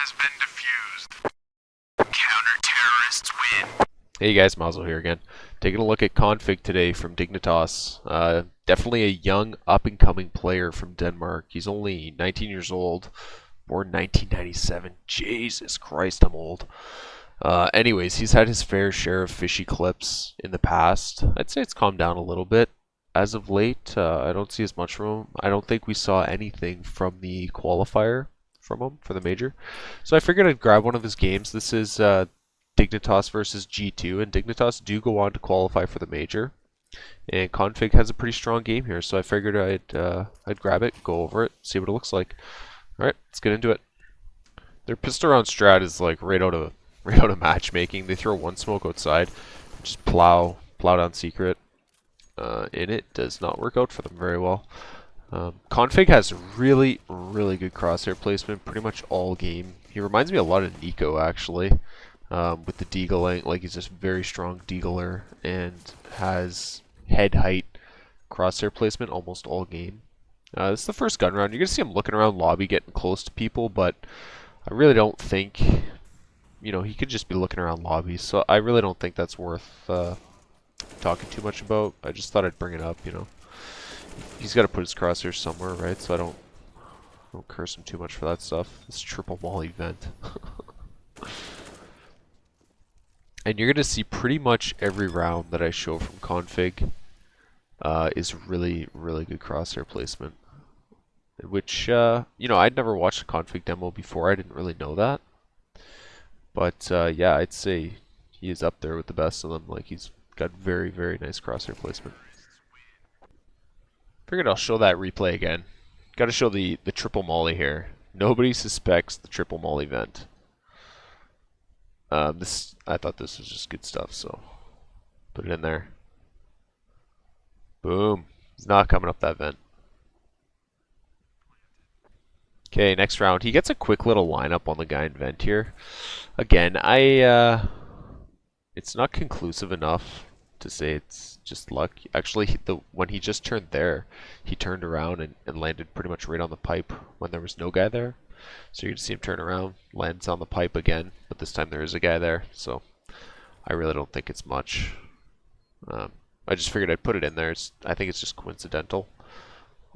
has been defused. Counter-terrorists win. Hey guys, Mazel here again. Taking a look at k0nfig today from Dignitas. Definitely a young, up-and-coming player from Denmark. He's only 19 years old, born 1997. Jesus Christ, I'm old. Anyways, he's had his fair share of fishy clips in the past. I'd say it's calmed down a little bit. As of late, I don't see as much from him. I don't think we saw anything from the qualifier from him for the major. So I figured I'd grab one of his games. This is Dignitas versus G2, and Dignitas do go on to qualify for the major. And k0nfig has a pretty strong game here, so I figured I'd grab it, go over it, see what it looks like. All right, let's get into it. Their pistol round strat is like right out of matchmaking. They throw one smoke outside, just plow down secret. And it does not work out for them very well. k0nfig has really good crosshair placement pretty much all game. He reminds me a lot of Nico actually, with the deagling. Like, he's just very strong deagler and has head height crosshair placement almost all game. This is the first gun round. You're gonna see him looking around lobby, getting close to people, but I really don't think, you know, he could just be looking around lobbies. So I really don't think that's worth talking too much about. I just thought I'd bring it up, you know. He's got to put his crosshairs somewhere, right? So I don't curse him too much for that stuff. This triple molly vent. And you're going to see pretty much every round that I show from k0nfig is really good crosshair placement. Which, you know, I'd never watched a k0nfig demo before. I didn't really know that. But, yeah, I'd say he is up there with the best of them. Like, he's got very nice crosshair placement. Figured I'll show that replay again. Got to show the triple molly here. Nobody suspects the triple molly vent. I thought this was just good stuff, so put it in there. Boom. He's not coming up that vent. Okay, next round. He gets a quick little lineup on the guy in vent here. Again, it's not conclusive enough to say it's just luck. Actually, when he just turned there, he turned around and landed pretty much right on the pipe when there was no guy there. So you can see him turn around, lands on the pipe again, but this time there is a guy there. So I really don't think it's much. I just figured I'd put it in there. I think it's just coincidental.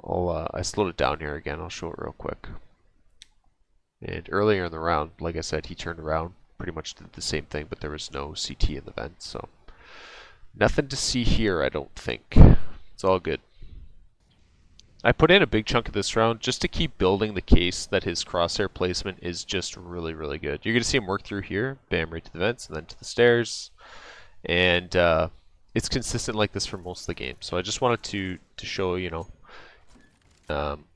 I slowed it down here again. I'll show it real quick. And earlier in the round, like I said, he turned around, pretty much did the same thing, but there was no CT in the vent, so nothing to see here, I don't think. It's all good. I put in a big chunk of this round just to keep building the case that his crosshair placement is just really good. You're going to see him work through here, bam, right to the vents, and then to the stairs. And it's consistent like this for most of the game. So I just wanted to show, you know,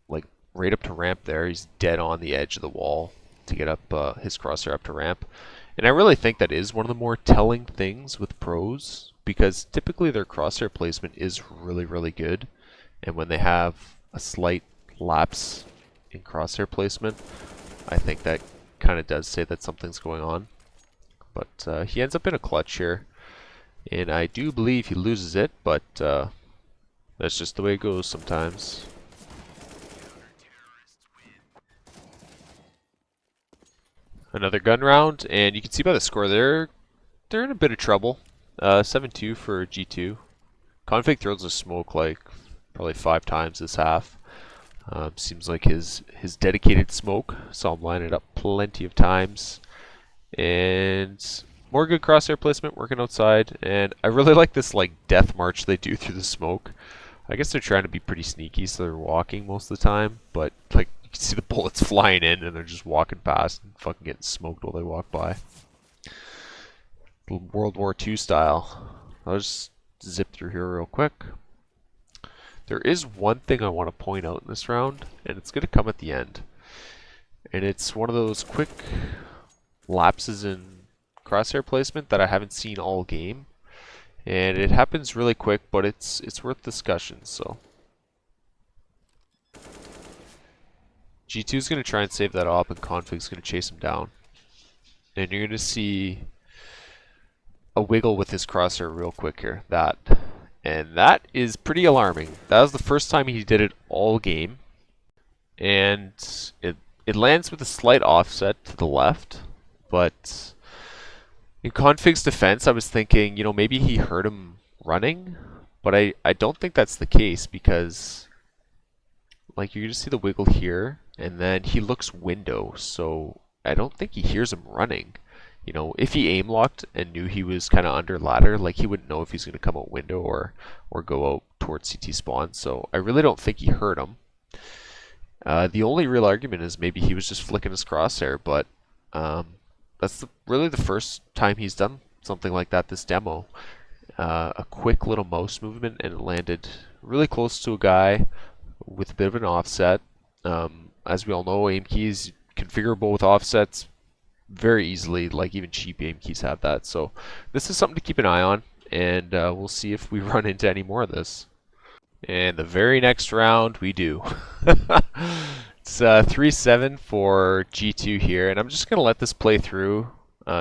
like right up to ramp there, he's dead on the edge of the wall to get up his crosshair up to ramp. And I really think that is one of the more telling things with pros, because typically their crosshair placement is really good, and when they have a slight lapse in crosshair placement, I think that kind of does say that something's going on. But he ends up in a clutch here, and I do believe he loses it, but that's just the way it goes sometimes. Another gun round, and you can see by the score they're in a bit of trouble. 7-2 for G2. k0nfig throws a smoke like probably 5 times this half. Seems like his dedicated smoke. Saw him line it up plenty of times. And more good crosshair placement working outside. And I really like this like death march they do through the smoke. I guess they're trying to be pretty sneaky, so they're walking most of the time, but like, you can see the bullets flying in and they're just walking past and fucking getting smoked while they walk by. World War II style. I'll just zip through here real quick. There is one thing I want to point out in this round, and it's going to come at the end. And it's one of those quick lapses in crosshair placement that I haven't seen all game. And it happens really quick, but it's worth discussion, so. G2 is going to try and save that op, and k0nfig is going to chase him down. And you're going to see a wiggle with his crosshair real quick here. And that is pretty alarming. That was the first time he did it all game. And it it lands with a slight offset to the left, but in k0nfig's defense, I was thinking, maybe he heard him running, but I don't think that's the case because, like, you just see the wiggle here, and then he looks window, so I don't think he hears him running. If he aim locked and knew he was kind of under ladder, like he wouldn't know if he's going to come out window or go out towards CT spawn. So I really don't think he heard him. The only real argument is maybe he was just flicking his crosshair, but that's really the first time he's done something like that this demo. A quick little mouse movement and it landed really close to a guy with a bit of an offset. As we all know, aim keys configurable with offsets very easily, like even cheap aim keys have that. So this is something to keep an eye on, and we'll see if we run into any more of this. And the very next round we do. It's 3-7 for G2 here, and I'm just going to let this play through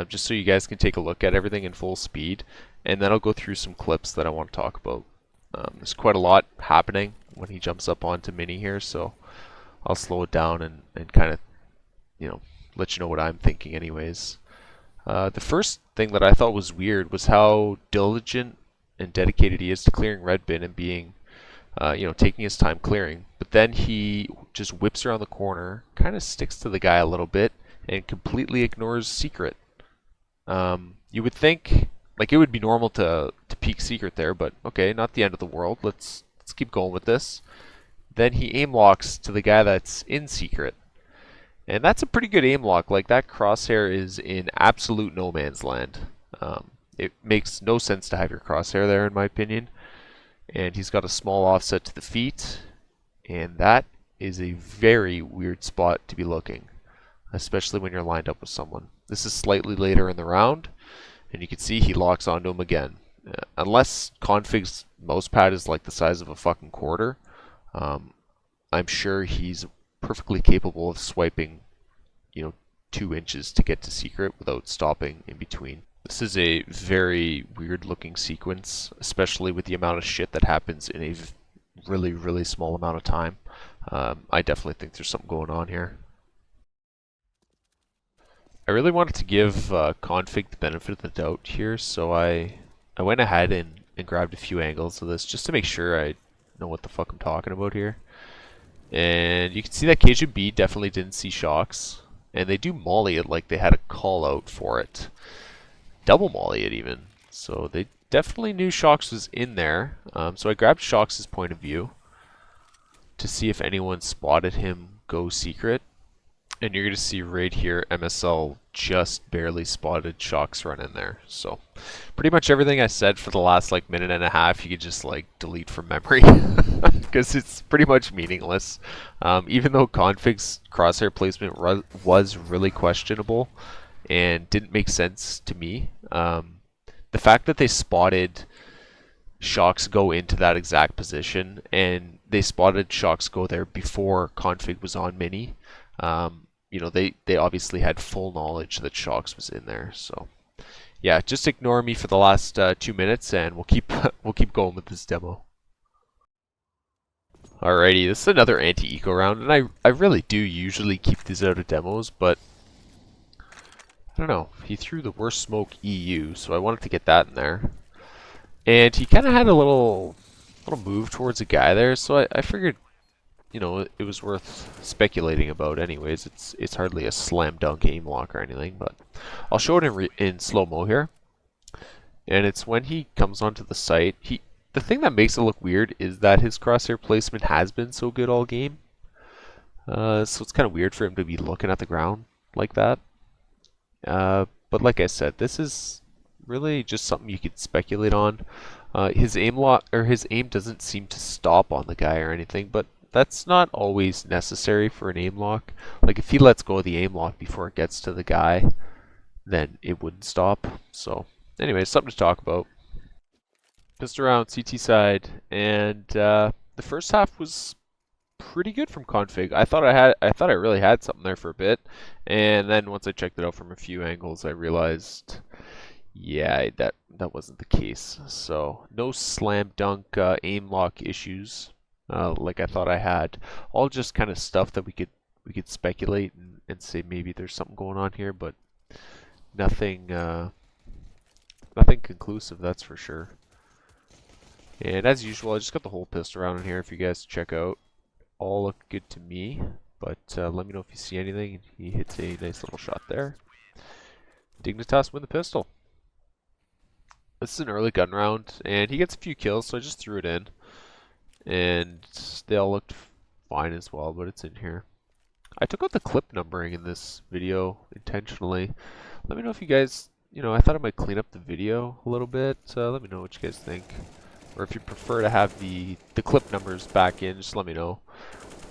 just so you guys can take a look at everything in full speed, and then I'll go through some clips that I want to talk about. There's quite a lot happening when he jumps up onto mini here, so I'll slow it down and kind of, let you know what I'm thinking anyways. The first thing that I thought was weird was how diligent and dedicated he is to clearing red bin and being, taking his time clearing. But then he just whips around the corner, kind of sticks to the guy a little bit, and completely ignores secret. You would think, like, it would be normal to peek secret there, but okay, not the end of the world. Let's keep going with this. Then he aim locks to the guy that's in secret. And that's a pretty good aim lock. Like, that crosshair is in absolute no man's land. It makes no sense to have your crosshair there, in my opinion. And he's got a small offset to the feet. And that is a very weird spot to be looking, especially when you're lined up with someone. This is slightly later in the round, and you can see he locks onto him again. Unless k0nfig's mouse pad is like the size of a fucking quarter, I'm sure he's perfectly capable of swiping, 2 inches to get to secret without stopping in between. This is a very weird looking sequence, especially with the amount of shit that happens in a really, really small amount of time. I definitely think there's something going on here. I really wanted to give k0nfig the benefit of the doubt here, so I went ahead and grabbed a few angles of this just to make sure I know what the fuck I'm talking about here. And you can see that k0nb definitely didn't see shocks, and they do molly it like they had a call out for it. Double molly it even. So they definitely knew shocks was in there. So I grabbed shocks' point of view to see if anyone spotted him go secret. And you're going to see right here, MSL just barely spotted shocks run in there. So pretty much everything I said for the last like minute and a half, you could just like delete from memory because it's pretty much meaningless. Even though k0nfig's crosshair placement was really questionable and didn't make sense to me, the fact that they spotted shocks go into that exact position and they spotted shocks go there before k0nfig was on mini, they obviously had full knowledge that shocks was in there. So yeah, just ignore me for the last 2 minutes and we'll keep we'll keep going with this demo. Alrighty, this is another anti-eco round, and I really do usually keep these out of demos, but I don't know, he threw the worst smoke EU, so I wanted to get that in there. And he kind of had a little move towards a guy there, so I figured, it was worth speculating about anyways. It's hardly a slam dunk aim lock or anything, but I'll show it in slow-mo here. And it's when he comes onto the site. The thing that makes it look weird is that his crosshair placement has been so good all game. So it's kind of weird for him to be looking at the ground like that. But like I said, this is really just something you could speculate on. His aim doesn't seem to stop on the guy or anything, but that's not always necessary for an aim lock. Like if he lets go of the aim lock before it gets to the guy, then it wouldn't stop. So anyway, something to talk about. Just around CT side, and the first half was pretty good from k0nfig. I thought I really had something there for a bit, and then once I checked it out from a few angles, I realized, yeah, that wasn't the case. So no slam dunk aim lock issues like I thought I had. All just kind of stuff that we could we could speculate and say maybe there's something going on here, but nothing nothing conclusive, that's for sure. And as usual, I just got the whole pistol around in here if you guys check out. All look good to me, but let me know if you see anything. He hits a nice little shot there. Dignitas win the pistol. This is an early gun round, and he gets a few kills, so I just threw it in. And they all looked fine as well, but it's in here. I took out the clip numbering in this video intentionally. Let me know if you guys, I thought I might clean up the video a little bit. Let me know what you guys think. Or if you prefer to have the clip numbers back in, just let me know.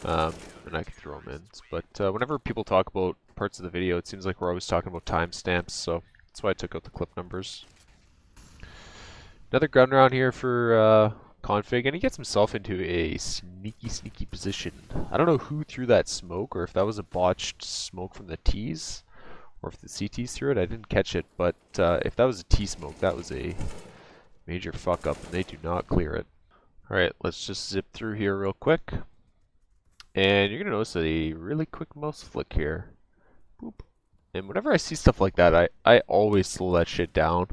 And I can throw them in. But whenever people talk about parts of the video, it seems like we're always talking about timestamps, so that's why I took out the clip numbers. Another gun round here for k0nfig, and he gets himself into a sneaky position. I don't know who threw that smoke, or if that was a botched smoke from the T's, or if the CTs threw it. I didn't catch it, but if that was a T smoke, that was a major fuck up, and they do not clear it. Alright, let's just zip through here real quick. And you're going to notice a really quick mouse flick here. Boop. And whenever I see stuff like that, I always slow that shit down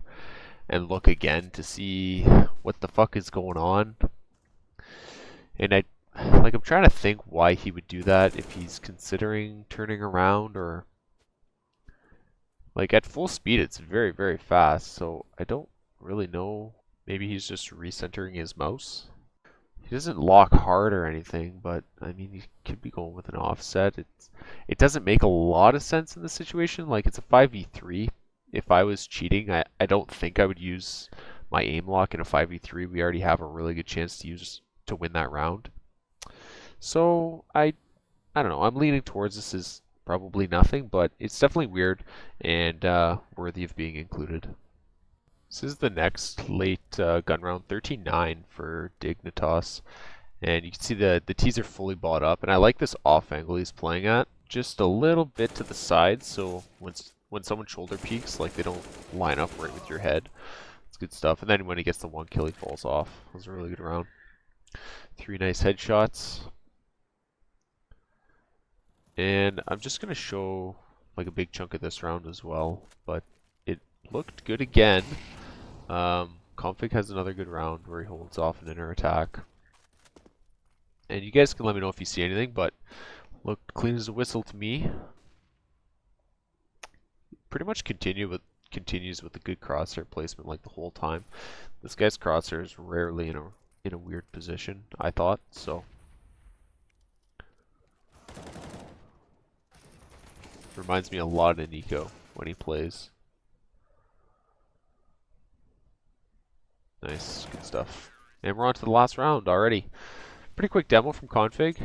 and look again to see what the fuck is going on. And I'm trying to think why he would do that, if he's considering turning around, or like at full speed it's very fast, so I don't really know. Maybe he's just recentering his mouse. He doesn't lock hard or anything, but I mean, he could be going with an offset. It doesn't make a lot of sense in this situation. Like, it's a 5v3. If I was cheating, I don't think I would use my aim lock in a 5v3. We already have a really good chance to win that round. So I don't know. I'm leaning towards this is probably nothing, but it's definitely weird and worthy of being included. This is the next late gun round, 13-9 for Dignitas. And you can see the T's are fully bought up. And I like this off angle he's playing at. Just a little bit to the side, so when someone shoulder peeks, like, they don't line up right with your head. It's good stuff. And then when he gets the one kill, he falls off. That was a really good round. 3 nice headshots. And I'm just going to show like a big chunk of this round as well. But it looked good again. k0nfig has another good round where he holds off an inner attack. And you guys can let me know if you see anything, but looked clean as a whistle to me. Pretty much continues with a good crosshair placement like the whole time. This guy's crosshair is rarely in a weird position, I thought, so. Reminds me a lot of Nico when he plays. Nice, good stuff. And we're on to the last round already. Pretty quick demo from k0nfig.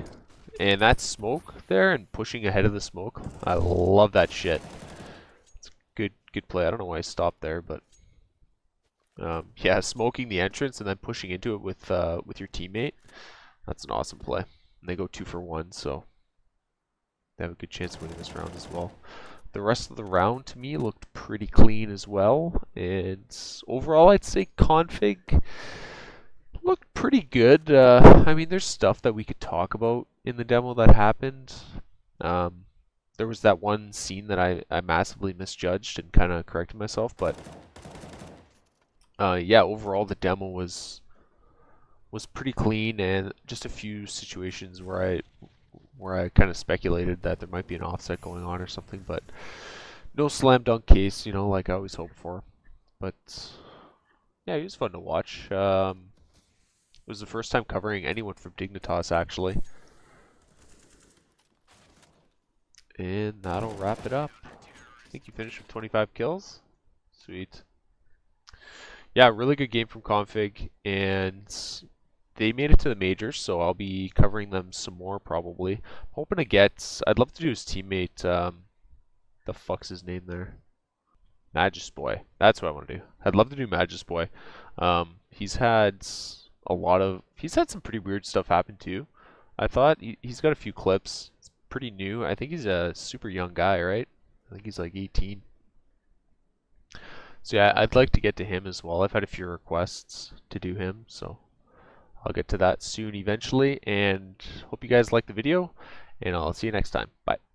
And that smoke there and pushing ahead of the smoke, I love that shit. It's good play. I don't know why I stopped there, but yeah, smoking the entrance and then pushing into it with your teammate. That's an awesome play. And they go 2 for 1, so they have a good chance of winning this round as well. The rest of the round to me looked pretty clean as well, and overall I'd say k0nfig looked pretty good. I mean, there's stuff that we could talk about in the demo that happened. There was that one scene that I massively misjudged and kind of corrected myself, but yeah, overall the demo was pretty clean, and just a few situations where I kind of speculated that there might be an offset going on or something, but no slam dunk case, like I always hope for. But yeah, he was fun to watch. It was the first time covering anyone from Dignitas, actually. And that'll wrap it up. I think you finished with 25 kills. Sweet. Yeah, really good game from k0nfig, and they made it to the majors, so I'll be covering them some more probably. Hoping to get, I'd love to do his teammate, the fuck's his name there? Magus Boy. That's what I want to do. I'd love to do Magus Boy. He's had some pretty weird stuff happen too. I thought he's got a few clips. It's pretty new. I think he's a super young guy, right? I think he's like 18. So yeah, I'd like to get to him as well. I've had a few requests to do him, so. I'll get to that soon eventually, and hope you guys like the video. And and I'll see you next time. Bye.